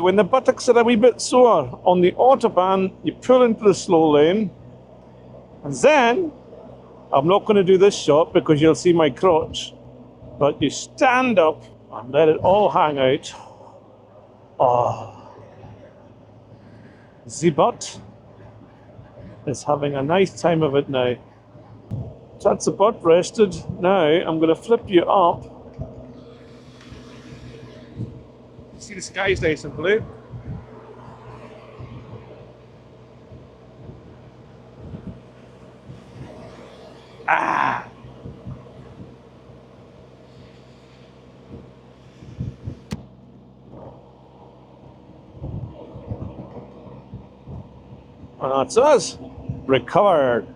When the buttocks are a wee bit sore on the autobahn, you pull into the slow lane, and then, I'm not going to do this shot because you'll see my crotch, but you stand up and let it all hang out. Oh, the butt is having a nice time of it now. So that's the butt rested. Now I'm going to flip you up. See, the sky's nice and blue. Ah! And that's us. Recovered.